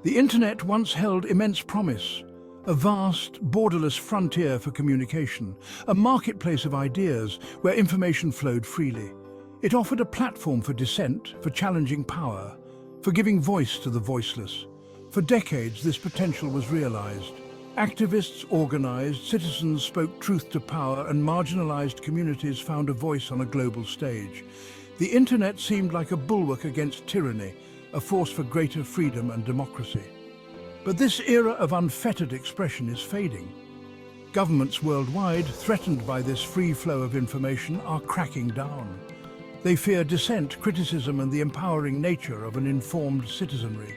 The internet once held immense promise, a vast, borderless frontier for communication, a marketplace of ideas where information flowed freely. It offered a platform for dissent, for challenging power, for giving voice to the voiceless. For decades, this potential was realized. Activists organized, citizens spoke truth to power, and marginalized communities found a voice on a global stage. The internet seemed like a bulwark against tyranny, a force for greater freedom and democracy. But this era of unfettered expression is fading. Governments worldwide, threatened by this free flow of information, are cracking down. They fear dissent, criticism, and the empowering nature of an informed citizenry.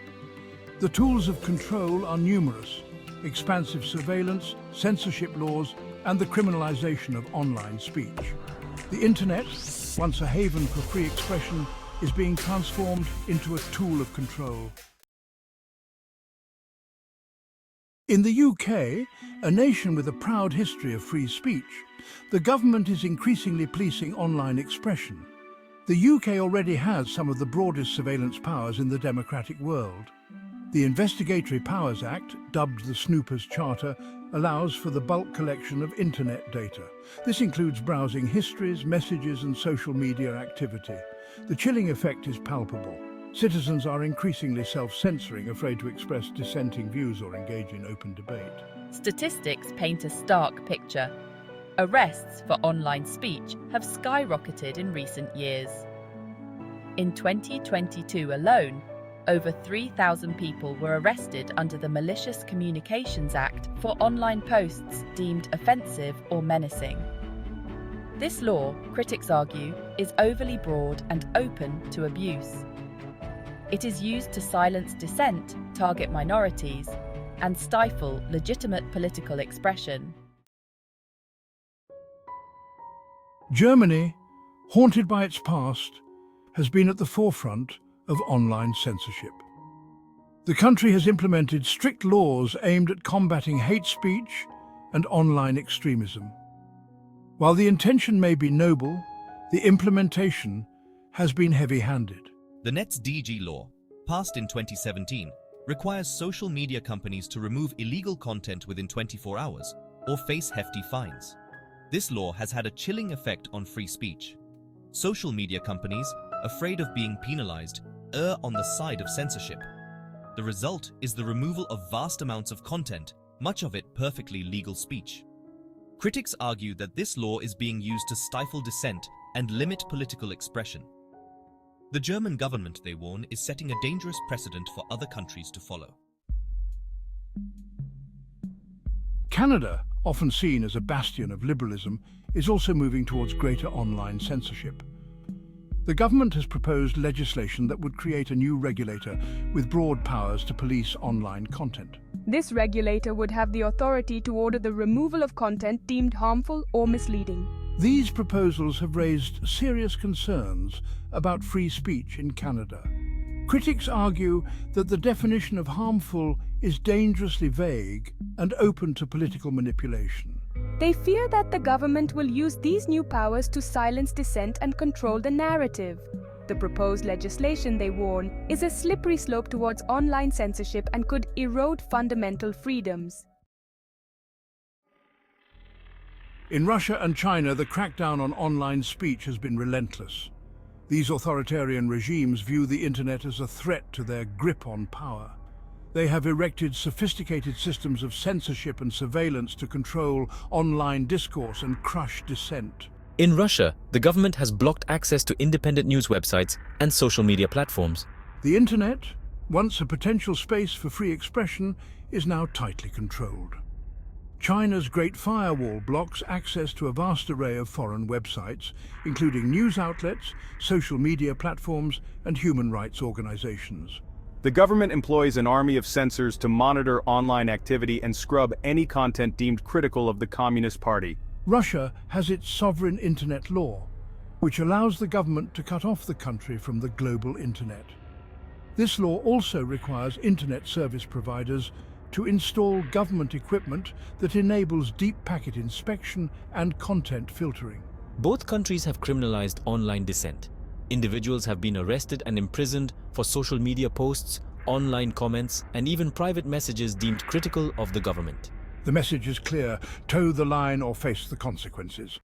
The tools of control are numerous: expansive surveillance, censorship laws, and the criminalization of online speech. The internet, once a haven for free expression, is being transformed into a tool of control. In the UK, a nation with a proud history of free speech, the government is increasingly policing online expression. The UK already has some of the broadest surveillance powers in the democratic world. The Investigatory Powers Act, dubbed the Snooper's Charter, allows for the bulk collection of internet data. This includes browsing histories, messages, and social media activity. The chilling effect is palpable. Citizens are increasingly self-censoring, afraid to express dissenting views or engage in open debate. Statistics paint a stark picture. Arrests for online speech have skyrocketed in recent years. In 2022 alone, over 3,000 people were arrested under the Malicious Communications Act for online posts deemed offensive or menacing. This law, critics argue, is overly broad and open to abuse. It is used to silence dissent, target minorities, and stifle legitimate political expression. Germany, haunted by its past, has been at the forefront of online censorship. The country has implemented strict laws aimed at combating hate speech and online extremism. While the intention may be noble, the implementation has been heavy-handed. The NetzDG law, passed in 2017, requires social media companies to remove illegal content within 24 hours or face hefty fines. This law has had a chilling effect on free speech. Social media companies, afraid of being penalized, err on the side of censorship. The result is the removal of vast amounts of content, much of it perfectly legal speech. Critics argue that this law is being used to stifle dissent and limit political expression. The German government, they warn, is setting a dangerous precedent for other countries to follow. Canada, often seen as a bastion of liberalism, is also moving towards greater online censorship. The government has proposed legislation that would create a new regulator with broad powers to police online content. This regulator would have the authority to order the removal of content deemed harmful or misleading. These proposals have raised serious concerns about free speech in Canada. Critics argue that the definition of harmful is dangerously vague and open to political manipulation. They fear that the government will use these new powers to silence dissent and control the narrative. The proposed legislation, they warn, is a slippery slope towards online censorship and could erode fundamental freedoms. In Russia and China, the crackdown on online speech has been relentless. These authoritarian regimes view the internet as a threat to their grip on power. They have erected sophisticated systems of censorship and surveillance to control online discourse and crush dissent. In Russia, the government has blocked access to independent news websites and social media platforms. The internet, once a potential space for free expression, is now tightly controlled. China's Great Firewall blocks access to a vast array of foreign websites, including news outlets, social media platforms, and human rights organizations. The government employs an army of censors to monitor online activity and scrub any content deemed critical of the Communist Party. Russia has its sovereign internet law, which allows the government to cut off the country from the global internet. This law also requires internet service providers to install government equipment that enables deep packet inspection and content filtering. Both countries have criminalized online dissent. Individuals have been arrested and imprisoned for social media posts online comments, and even private messages deemed critical of the government. The message is clear: toe the line or face the consequences.